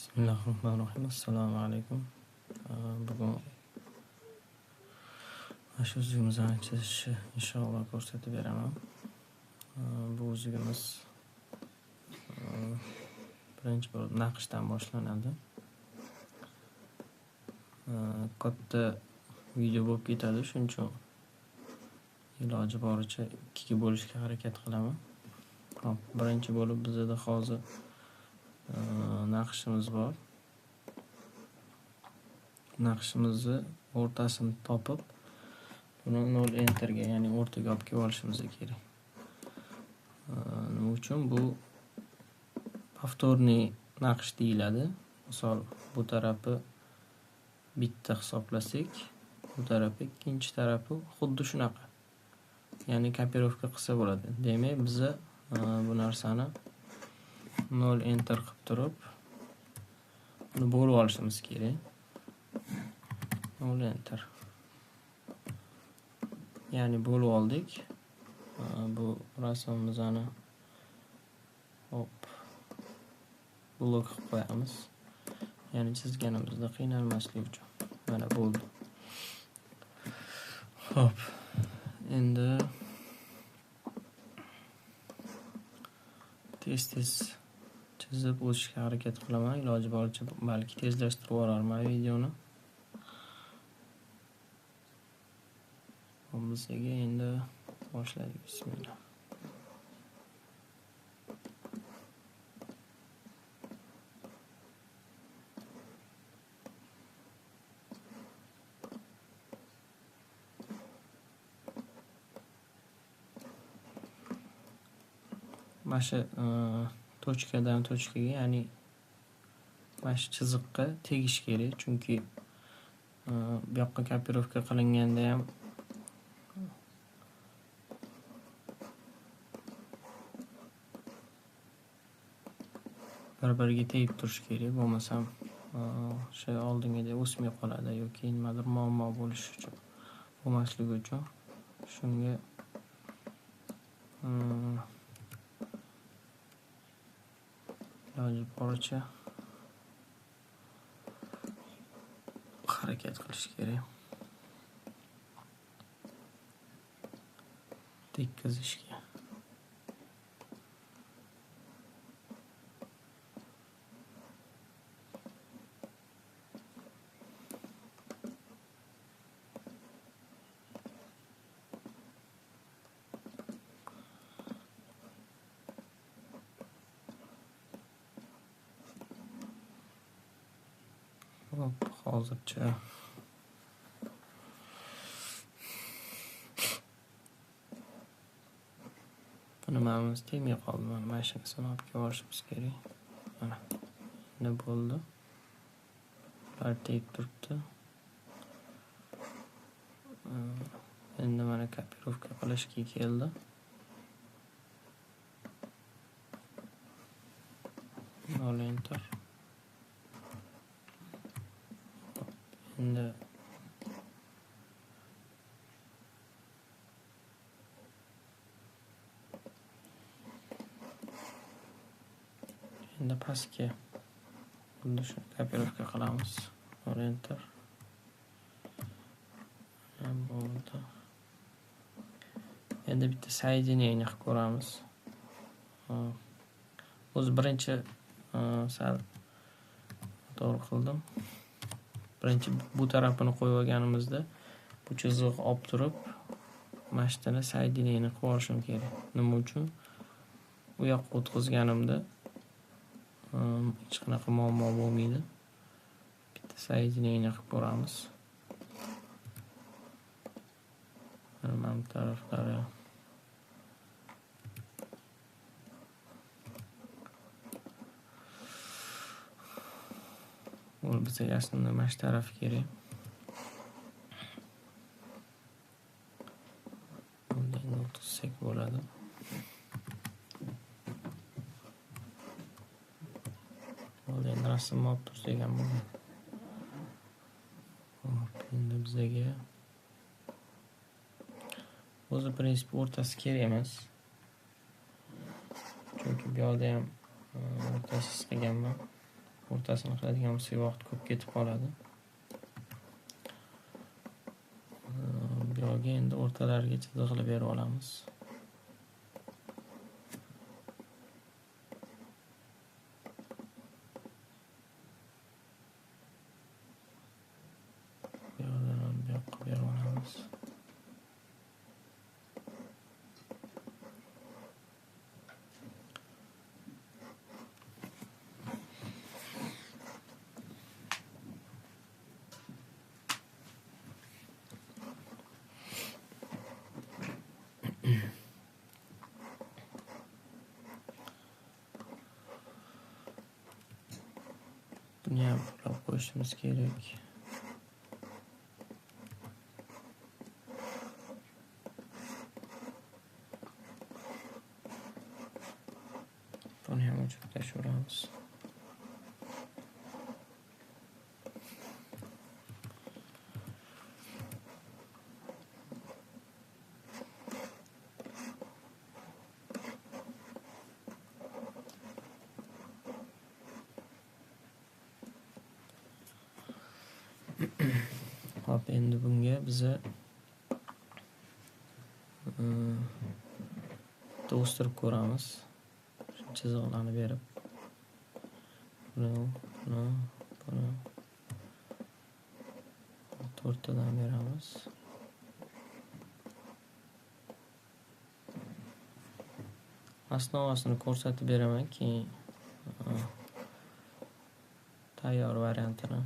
Bismillahirrohmanirrohim. Assalomu alaykum. Bugun mana shu uzugimizni chizishni inshaalloh ko'rsatib beraman. Bu uzugimiz birinchi bo'lib naqshdan boshlanadi. Katta video bo'lib ketadi, shuning uchun iloji boricha ikkiga bo'lishga harakat qilaman. Hop, birinchi bo'lib bizda hozir naqshimiz bor. Naqshimizni o'rtasini topib, buni 0 enterga, ya'ni o'rtaga olib kelib olishimiz kerak. Nima uchun bu повторный naqsh deyiladi. Misol, bu tarafi bitta hisoblasak, bu tarafi ikkinchi tarafi xuddi shunaqa. Ya'ni kopirovka qilsa bo'ladi. Demak, biz bu narsani 0 enter qilib turib, buni bo'lib olishimiz kerak. 0 enter. Ya'ni bo'lib oldik. Bu rasmimizni hop blok qilib qo'yamiz. Ya'ni chizganimizda qiynalmaslik uchun. Mana bo'ldi. Hop. Endi tez chizib o'tishga harakat qilaman. Iloji boricha balki tezlashtirib yuborarman videoni. Bizga endi boshladik. Bismillah. Mana shu tochkadan tochkaga, ya'ni mana shu chiziqqa tegish kerak, chunki bu yoqqa kopirovka qilinganda ham bir-biriga tegib turish kerak, bo'lmasam o'sha oldingidek o'smay qoladi yoki nimadir muammo bo'lishi uchun, bo'lmasligi uchun shunga iloji boricha harakat qilish kerak. Tekkizishga. Hop, hozircha nimamiz tegmay qoldi. Mana mashinasini olib kelib olishimiz kerak. Mana. Endi bo'ldi. Ular tegib turibdi. Endi mana kopirovka qilishga keldi. Enter. Endi pastga xuddi shuni kopirovka qilamiz. Enter. Bo'ldi. Endi bitta соединение qilib ko'ramiz. O'z birinchi sal to'g'ri qildim. Birinchi bu tarafini qo'yib olganimizda bu chiziq olib turib, mashinani соединение qilib olishim kerak. Nima uchun? U yoqqa o'tkazganimda hech qanaqa muammo bo'lmaydi. Bitta соединение qilib ko'ramiz. Mana bu taraflari bizga aslında mana shu taraf kerak. Bundan o'tsak bo'ladi. Endi rasmni olib tursak ham bo'ladi. Hop, endi bizga o'zi prinsip o'rtasi kerak emas. Chunki bu yerda ham o'rtasiz qilganman. o'rtasini qiladigan bo'lsak vaqt ko'p ketib qoladi. Bu yoqqa endi o'rtalariga chiziq qilib berib olamiz. Bu yoqdan ham bu yoqqa berib olamiz. Buni ham burlab qo'yishimiz kerak. Buni ham o'chirib tashlaveramiz. Hop, endi bunga biza o'stirib ko'ramiz. Chiziqlarni berib. Buni to'rttadan beramiz. Osnovasini ko'rsatib beraman, keyin tayyor variantini.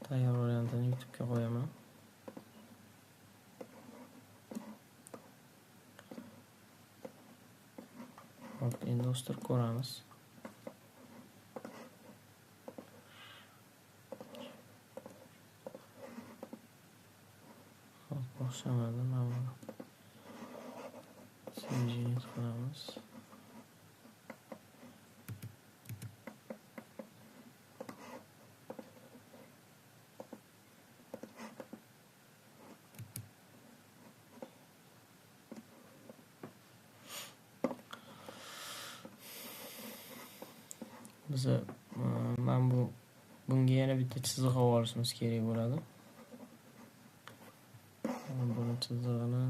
Tayyor variantini YouTube'ga qo'yaman. Hop, endi o'stirib ko'ramiz. Hop, o'xshamadi. Mana so'zini qilamiz. Biza bunga yana bitta chiziq olishimiz kerak bo'ladi. Buni chizig'ini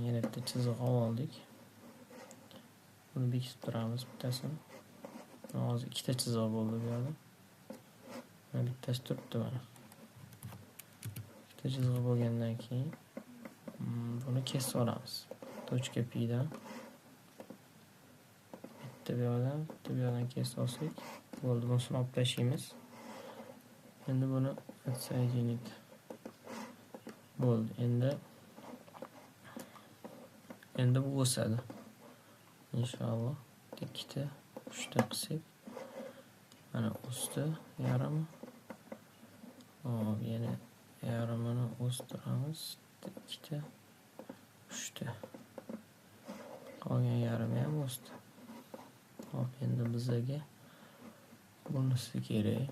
yana bitta chiziq oldik. Buni bekitib turamiz bittasini. Hozir ikkita chiziq bo'ldi bu yerda. Bittasi turibdi mana. Ikkita chiziq bo'lgandan keyin buni kesib olamiz. Точка P dan bitta bu yoqdan kesib olsak bo'ldi. Buni olib tashlaymiz. Endi buni отсоединить bo'ldi. Endi bu o'sadi. Inshaalloh. Ikkita, uchta qilsak mana o'sdi yarimi. Hop, yana yarimini o'stiramiz. Ikkita, uchta. Qolgan yarimi ham o'sdi. Hop, endi bizga bunisi kerak.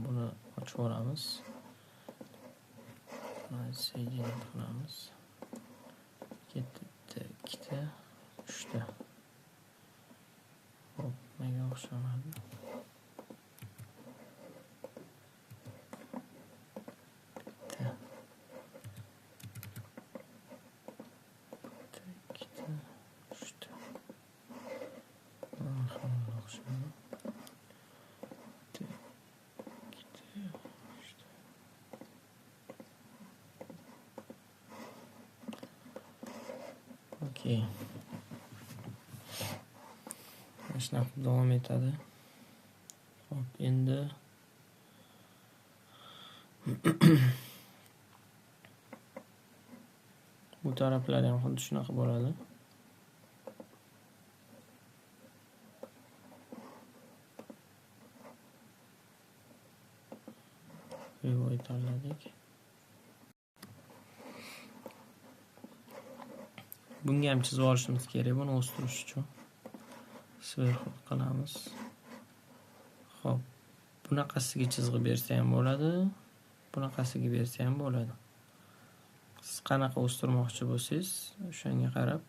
Buni ochib olamiz. Buni so'ydinib qilamiz. Ikkita, uchta. Hop, menga o'xshamadi. Okey. Shunaqa davom etadi. Hop, endi bu taraflari ham xuddi shunaqa bo'ladi. Rivoy tanladik. Bunga ham chizib olishimiz kerak, buni o'stirish uchun. Sverxu qilamiz. Xo'p, bunaqasiga chizgi bersa ham bo'ladi, bunaqasiga bersa ham bo'ladi. Siz qanaqa o'stirmoqchi bo'lsangiz, o'shanga qarab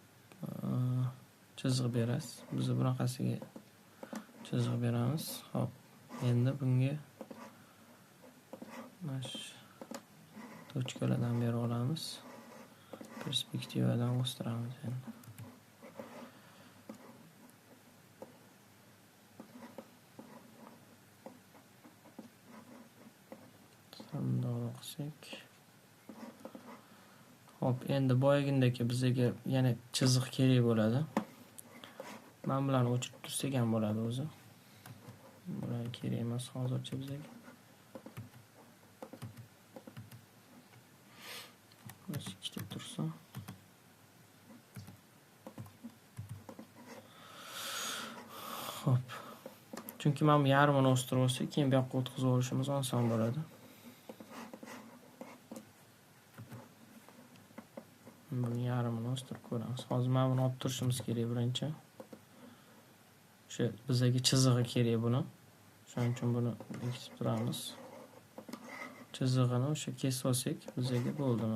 chizgi berasiz. Biz bunaqasiga chizgi beramiz. Xo'p, endi bunga mana shu tochkalardan bera olamiz. Perspektivadan o'stiramiz endi. Bundoq qilsak. Hop, endi boyagindagi bizga yana chiziq kerak bo'ladi. Men bularni o'chirib tursak ham bo'ladi o'zi. Bular kerak emas hozircha bizga. Mana ikkita tursa. Hop. Chunki men yarmini o'stirib olsak, keyin bu yoqqa o'tkazib olishimiz oson bo'ladi. Buni yarmini o'stirib ko'ramiz. Hozir men buni olib turishimiz kerak birinchi. O'sha bizga chizig'i kerak buni. Shuning uchun buni bekitib turamiz. Chizig'ini o'sha kesib olsak, bizga bo'ldi.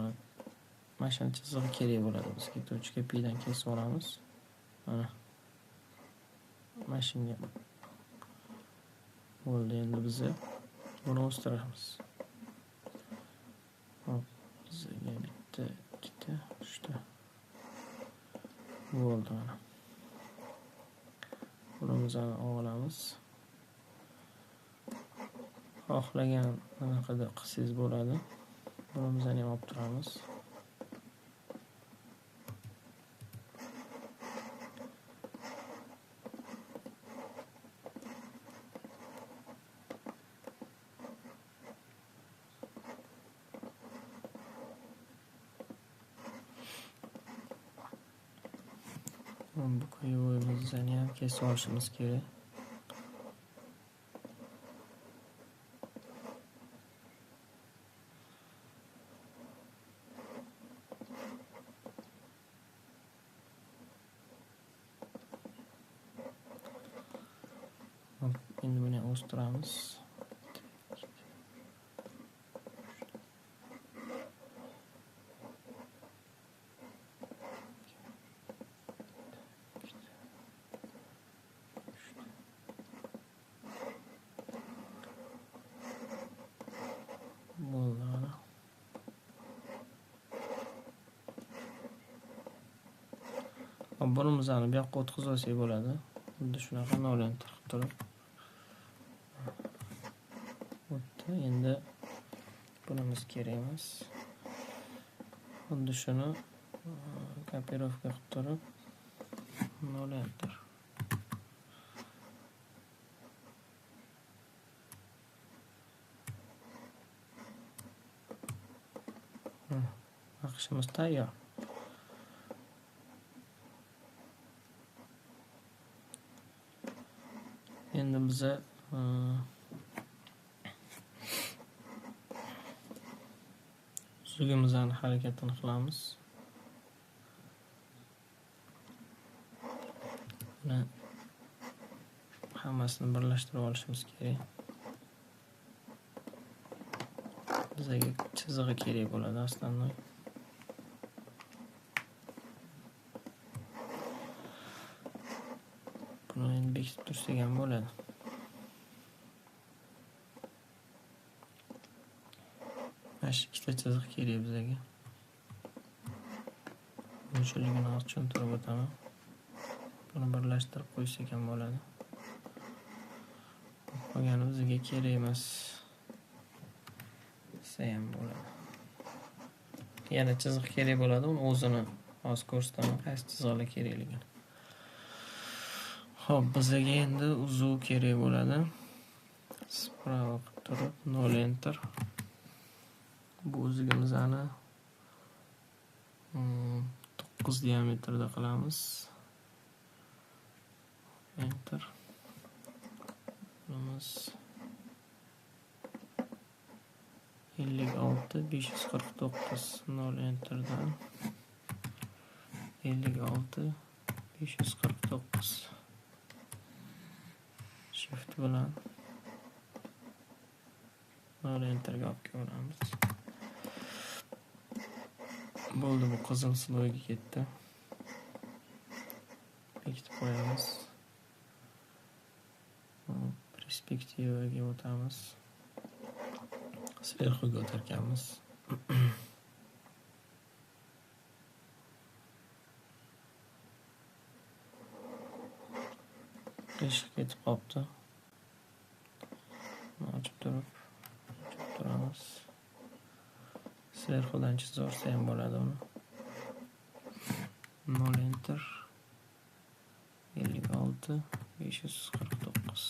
Mana shu chizig'i kerak bo'ladi bizga. Tochka P dan kesib olamiz. Mana. Mana shunga bo'ldi. Endi biz buni o'stiramiz. Hop, bizga bitta, ikkita, uchta bo'ldi mana. Bunimizni olamiz. Xohlagan qanaqada qilsangiz bo'ladi. Bunimizni ham olib turamiz. Bu ko'yimizni ham kesib olishimiz kerak. Endi buni o'stiramiz. Bunimizni bu yoqqa o'tkazib olsak bo'ladi. Xuddi shunaqa nolentir qilib turib. O'tdi. Endi bunimiz kerak emas. Xuddi shuni kopirovka qilib turib nolentir. Naqshimiz tayyor. Endi biz uzugimizning harakatini qilamiz. Buni hammasini birlashtirib olishimiz kerak. Bizga chizig'i kerak bo'ladi aslında. Buni endi bekitib tursak ham bo'ladi. Mana shu ikkita chiziq kerak bizga. Bunchaligini tushuntirib o'taman. Buni birlashtirib qo'ysak ham bo'ladi. Qolgani bizga kerak emas. Desa ham bo'ladi. Yana chiziq kerak bo'ladi, uni o'zini hozir ko'rsataman qaysi chiziqlar kerakligini. Xo'p, bizga endi uzuv kerak bo'ladi. Sprava qilib turib, nol enter. Bu uzugimizni 9 diametrda qilamiz. Enter. Bunimiz 56 549 nol enterdan 56 549. Shift bilan mana enterga olib kelamiz. Bo'ldi, bu qizil sloyga ketdi. Bekitib qo'yamiz. Perspektivaga o'tamiz. Sverxiga o'tarkanmiz. Eshik ketib qolibdi. Ochib turamiz. Sverxidan chizib olsa ham bo'ladi uni. 0 enter 56 549.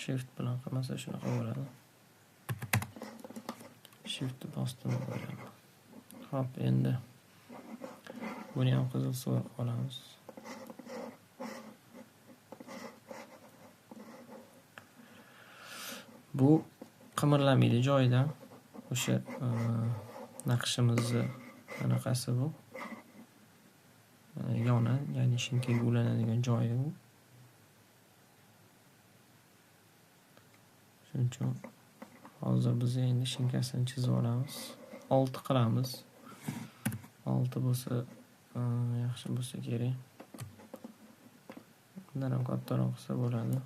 Shift bilan qilmasa shunaqa bo'ladi. Shift bosdim bo'ladi. Hop, endi buni ham qizil suvga qolamiz. Bu qimirlamaydi joyidan. O'sha naqshimizni anaqasi bu. Yona, ya'ni shinkaga ulanadigan joyi bu. Shuning uchun hozir biz endi shinkasini chizib olamiz. 6 qilamiz. 6 bo'lsa yaxshi bo'lsa kerak. Bundan ham kattaroq qilsa bo'ladi.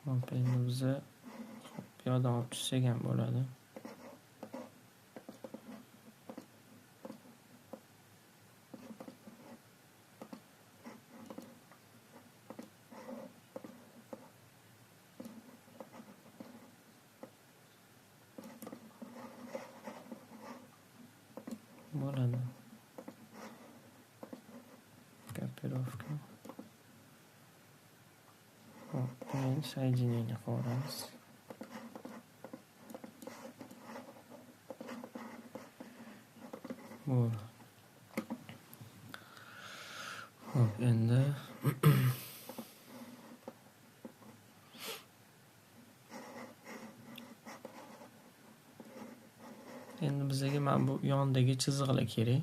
Hop, endi biz bu yoqdan olib tushsak ham bo'ladi. Bo'ladi. Kopirovka. Hop, buni соединение qilamiz. Bo'ldi. Hop, endi bizga mana bu yondagi chiziqlar kerak.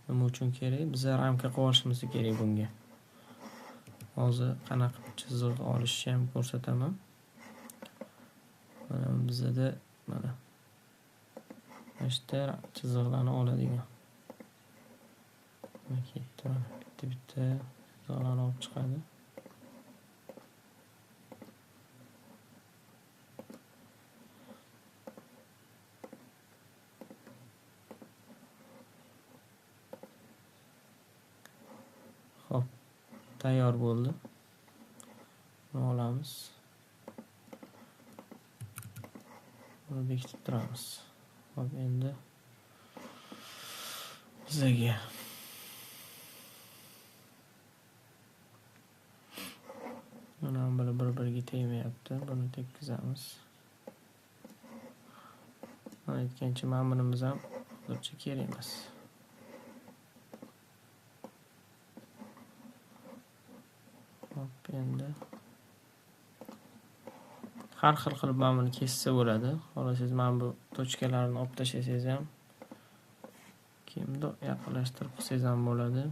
Nima uchun kerak? Biz ramka qilib olishimiz kerak bunga. Hozir qanaqa chiziq olishni ham ko'rsataman. Mana bizda mana ishda chiziqlarni oladigan. Bitta chiziqlarni olib chiqadi. Hop, tayyor bo'ldi. Buni olamiz. Buni bekitib turamiz. Hop, endi bizga mana bir-biriga tegmayapti. Buni tekkizamiz. Mana aytgancha mana bunimiz ham hozircha kerak emas. Hop, endi har xil qilib mana buni kessa bo'ladi. Xohlasangiz mana bu tochkalarni olib tashlasangiz ham, kimni yaqinlashtirib qilsangiz ham bo'ladi.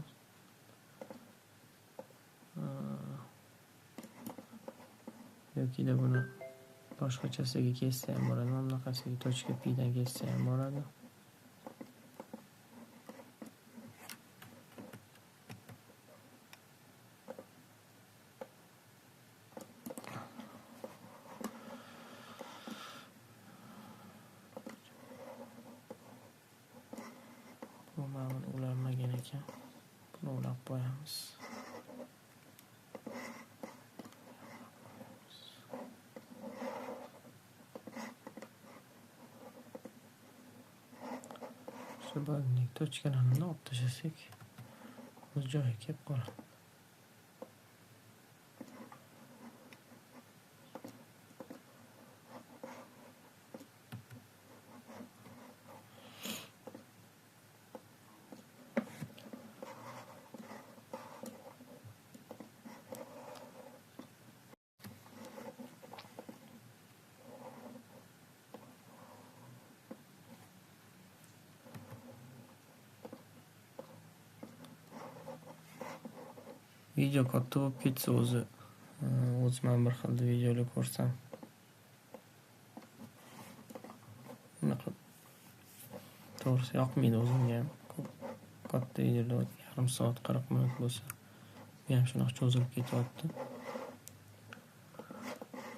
Yoki buni boshqachasiga kessa ham bo'ladi. Mana bunaqasiga tochka pidan kessa ham bo'ladi. Bu mana ulanmagan ekan. Buni ulab qo'yamiz. Shu bo'lgandek tochkalarni olib tashlasak, o'z joyiga kelib qoladi. Video katta bo'lib ketsa o'zim bir xilda videolar ko'rsam. Bunaqa to'g'risi yoqmaydi o'zimga ham. Katta videolar yarim soat 40 minut bo'lsa, bu ham shunaqa cho'zilib ketyapti.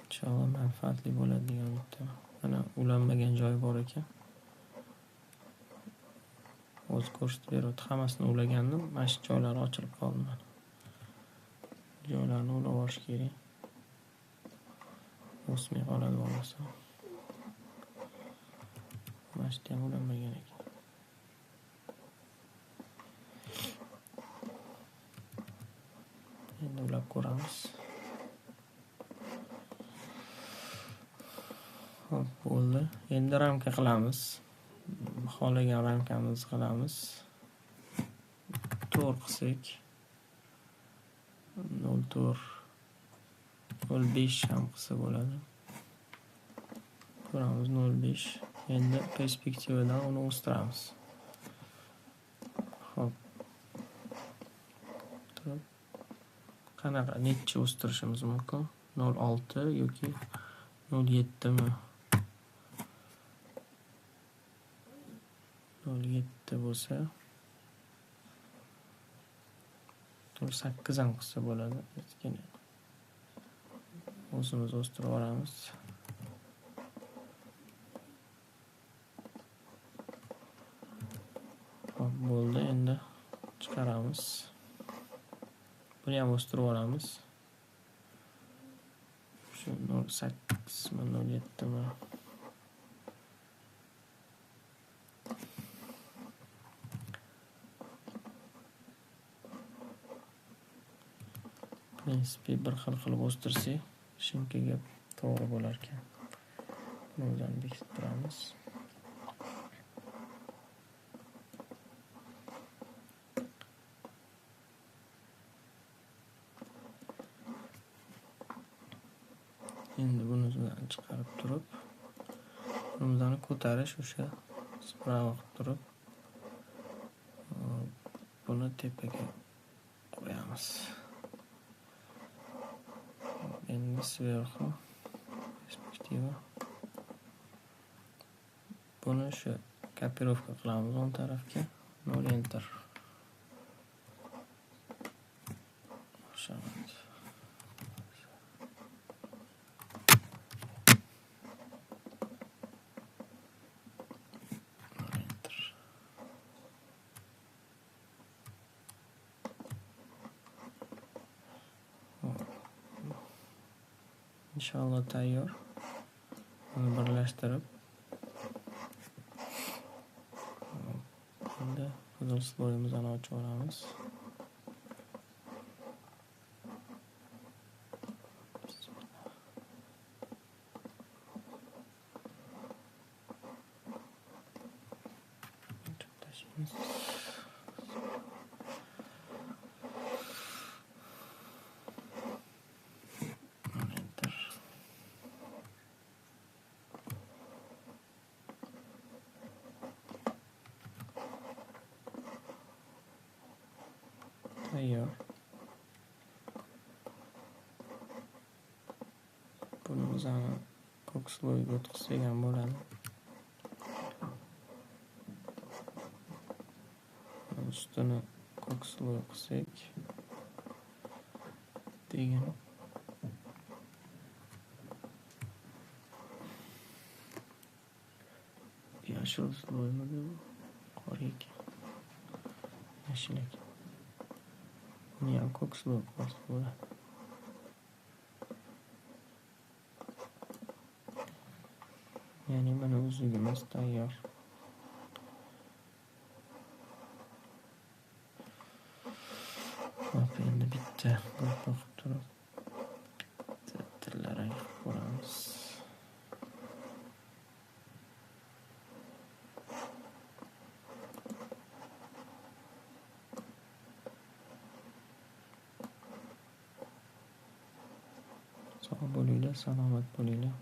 Inshaalloh manfaatli bo'ladi degan umiddaman. Mana ulanmagan joyi bor ekan. O'zi ko'rsatib beryapti. Hammasini ulagandim. Mana shu joylari ochilib qoldi mana. Joylarni ulab olish kerak. O'smay qoladi bo'lmasa. Mana shu ham ulanmagan ekan. Endi ulab ko'ramiz. Xo'p, bo'ldi. Endi ramka qilamiz. Xohlagan ramkamizni qilamiz. To'r qilsak 0.4 0.5 ham qilsa bo'ladi. Ko'ramiz 0.5. Endi perspektivadan uni o'stiramiz. Xo'p. Qanaqa necha o'stirishimiz mumkin? 0.6 yoki 0.7 mi? 0.7 bo'lsa 0.8 ham qilsa bo'ladi. O'zimiz o'stirib olamiz. Xo'p, bo'ldi. Endi chiqaramiz. Buni ham o'stirib olamiz. Shu 0.8 mi, 0.7 mi? Prinsipi bir xil qilib o'stirsak, shinkaga to'g'ri bo'lar ekan. Bundan bekitib turamiz. Endi buni chiqarib turib, bundan ko'tarish o'sha sprava qilib turib, buni tepaga qo'yamiz. Endi sverxu perspektiva. Buni shu kopirovka qilamiz o'ng tarafga. 0 enter. O'xshamadi. Inshaalloh tayyor. Buni birlashtirib, endi qizil sloyimizni ochib olamiz. Tayyor. Buni o'zini ko'k sloyga o'tkazsak ham bo'ladi. Ustini ko'k sloy qilsak degan. Yashil sloymi bu? Qora ekan. Yashil ekan. Buni ham ko'k sloy qilib bo'ladi. Ya'ni mana uzugimiz tayyor. Hop, endi bitta qo'yib turib tillarang qilib ko'ramiz. Sog' bo'linglar, salomat bo'linglar.